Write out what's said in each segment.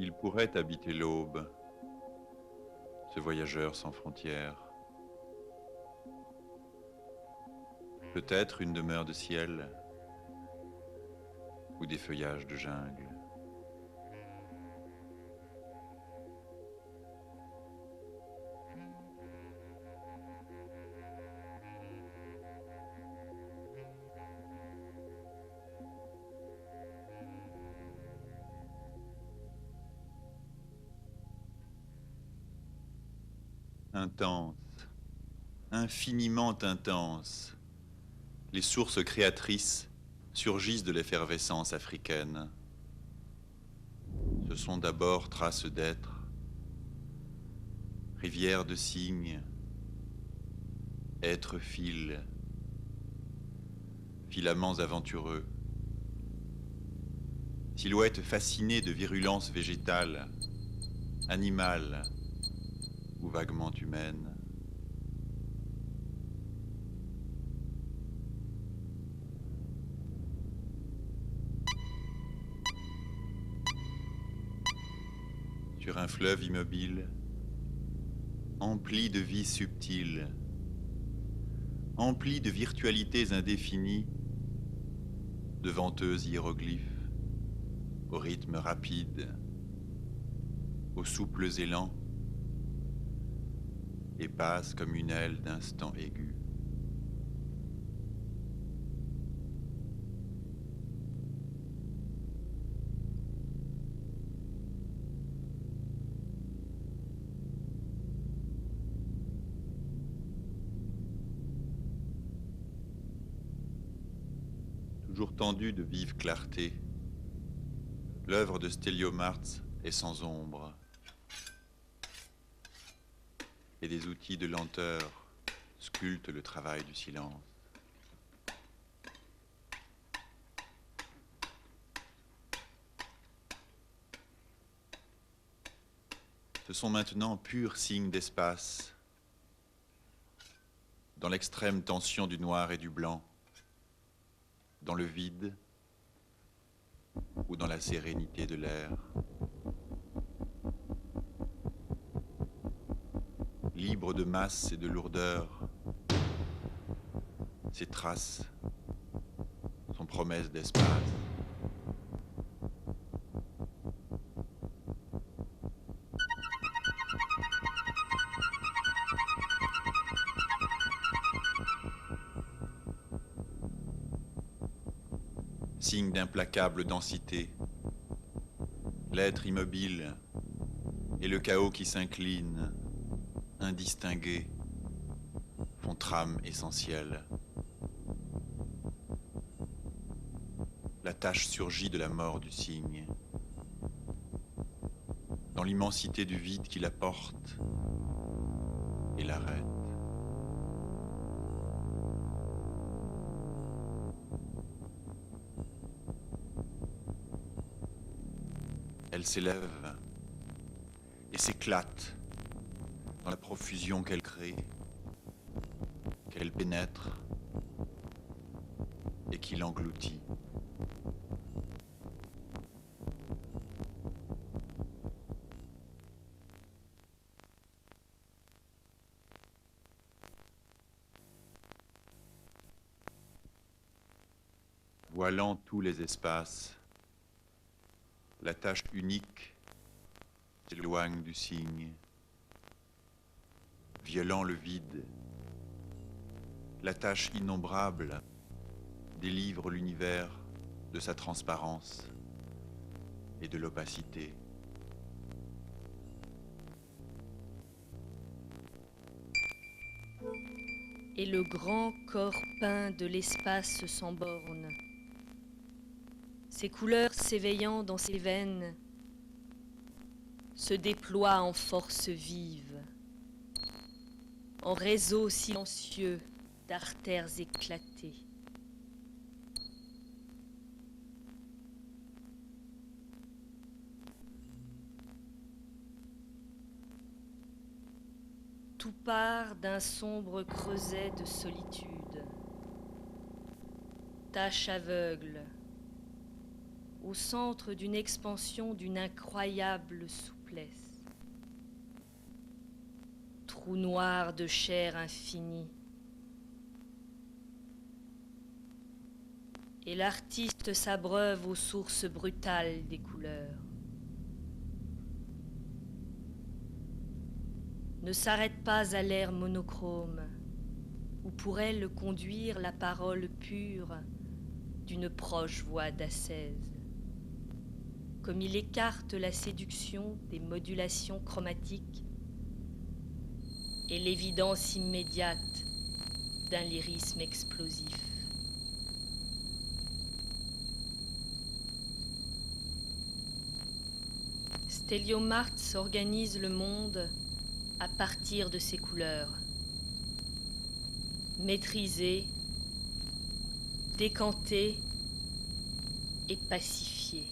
Il pourrait habiter l'aube, ce voyageur sans frontières. Peut-être une demeure de ciel ou des feuillages de jungle. Intense, infiniment intense, les sources créatrices surgissent de l'effervescence africaine. Ce sont d'abord traces d'êtres, rivières de signes, êtres fils, filaments aventureux, silhouettes fascinées de virulence végétale, animale ou vaguement humaine. Sur un fleuve immobile, empli de vie subtile, empli de virtualités indéfinies, de venteux hiéroglyphes, au rythme rapide, aux souples élans, et passe comme une aile d'instant aigu. Toujours tendu de vive clarté, l'œuvre de Stéliomartz est sans ombre, et des outils de lenteur sculptent le travail du silence. Ce sont maintenant purs signes d'espace, dans l'extrême tension du noir et du blanc, dans le vide ou dans la sérénité de l'air. Libre de masse et de lourdeur, ces traces sont promesses d'espace. Signe d'implacable densité, l'être immobile et le chaos qui s'incline, indistingués, font trame essentielle. La tâche surgit de la mort du cygne, dans l'immensité du vide qui la porte et l'arrête. Elle s'élève et s'éclate dans la profusion qu'elle crée, qu'elle pénètre et qui l'engloutit. Voilant tous les espaces, la tâche unique s'éloigne du cygne, violant le vide. La tâche innombrable délivre l'univers de sa transparence et de l'opacité. Et le grand corps peint de l'espace sans borne, ses couleurs s'éveillant dans ses veines, se déploient en force vive, en réseau silencieux d'artères éclatées. Tout part d'un sombre creuset de solitude, tache aveugle, au centre d'une expansion d'une incroyable souplesse. Trou noir de chair infinie. Et l'artiste s'abreuve aux sources brutales des couleurs. Ne s'arrête pas à l'air monochrome, où pourrait le conduire la parole pure d'une proche voix d'ascèse. Comme il écarte la séduction des modulations chromatiques et l'évidence immédiate d'un lyrisme explosif. Stéliomartz organise le monde à partir de ses couleurs. Maîtrisé, décanté et pacifié.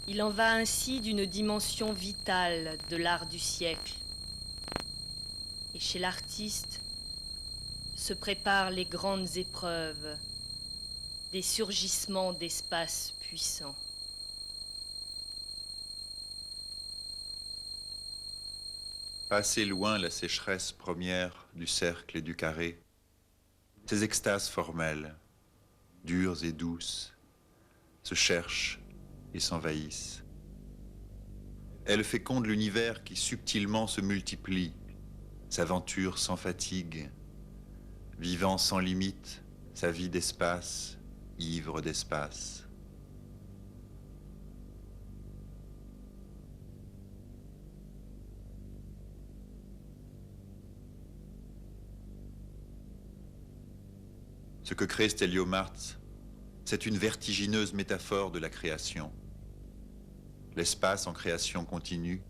Il en va ainsi d'une dimension vitale de l'art du siècle. Et chez l'artiste se préparent les grandes épreuves des surgissements d'espaces puissants. Passer loin la sécheresse première du cercle et du carré, ces extases formelles, dures et douces, se cherchent et s'envahissent. Elles fécondent l'univers qui subtilement se multiplie, s'aventure sans fatigue, vivant sans limite sa vie d'espace, ivre d'espace. Ce que crée Stéliomartz, c'est une vertigineuse métaphore de la création. L'espace en création continue,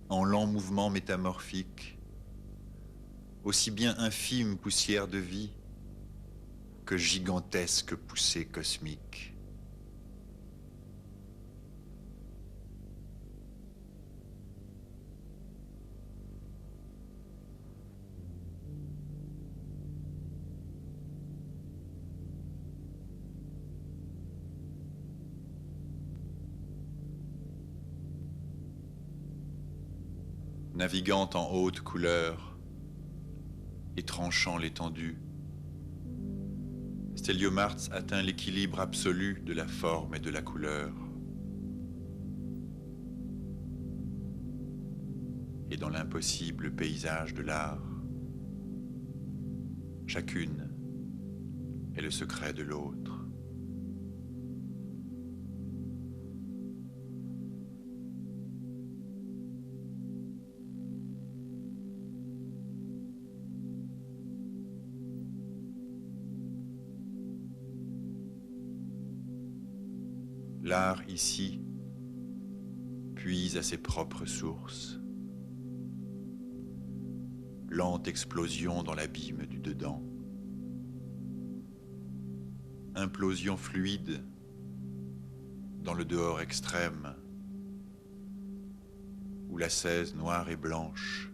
en lent mouvement métamorphique, aussi bien infime poussière de vie que gigantesque poussée cosmique. Naviguant en haute couleur et tranchant l'étendue, Stéliomartz atteint l'équilibre absolu de la forme et de la couleur. Et dans l'impossible paysage de l'art, chacune est le secret de l'autre. L'art ici puise à ses propres sources. Lente explosion dans l'abîme du dedans. Implosion fluide dans le dehors extrême, où la sèse noire et blanche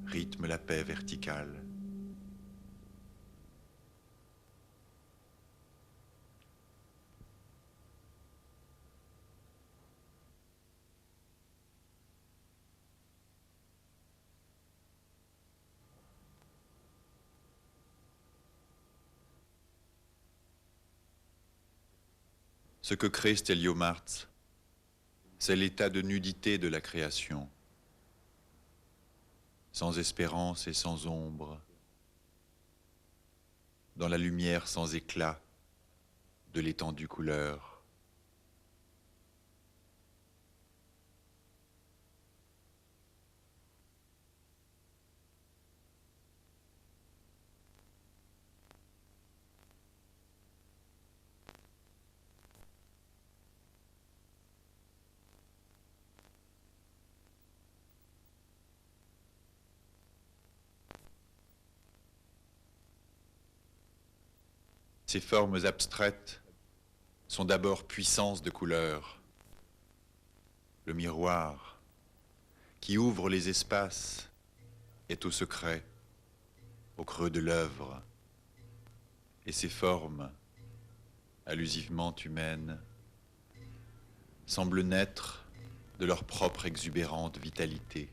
rythme la paix verticale. Ce que crée Stéliomartz, c'est l'état de nudité de la création, sans espérance et sans ombre, dans la lumière sans éclat de l'étendue couleur. Ces formes abstraites sont d'abord puissance de couleur. Le miroir qui ouvre les espaces est au secret, au creux de l'œuvre, et ces formes allusivement humaines, semblent naître de leur propre exubérante vitalité.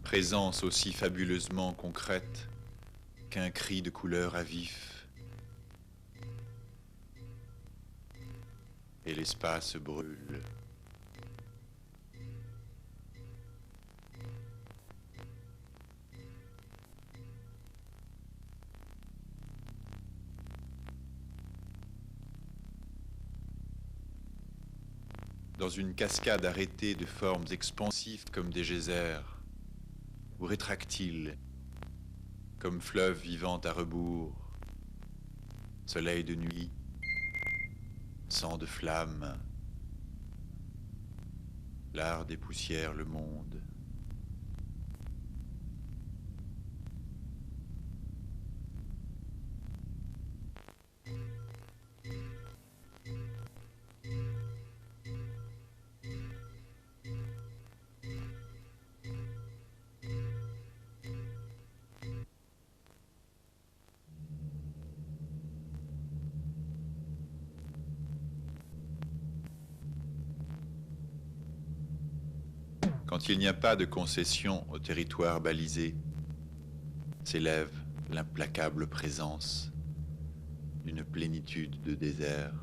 Présence aussi fabuleusement concrète qu'un cri de couleur à vif. Et l'espace brûle. Dans une cascade arrêtée de formes expansives comme des geysers, ou rétractiles, comme fleuve vivant à rebours, soleil de nuit, sang de flamme, l'art dépoussière le monde. Quand il n'y a pas de concession au territoire balisé, s'élève l'implacable présence d'une plénitude de désert.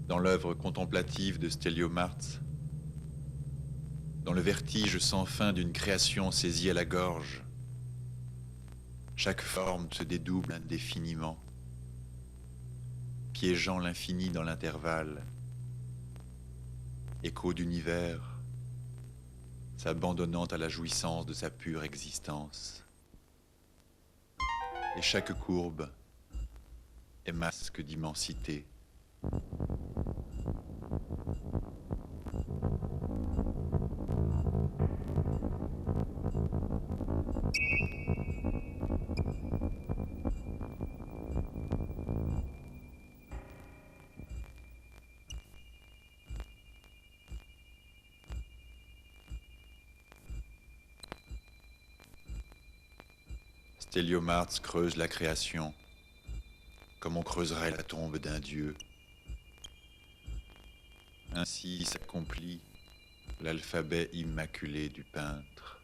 Dans l'œuvre contemplative de Stéliomartz, dans le vertige sans fin d'une création saisie à la gorge, chaque forme se dédouble indéfiniment, piégeant l'infini dans l'intervalle, écho d'univers, s'abandonnant à la jouissance de sa pure existence. Et chaque courbe est masque d'immensité. Stéliomartz creuse la création comme on creuserait la tombe d'un dieu. Ainsi s'accomplit l'alphabet immaculé du peintre.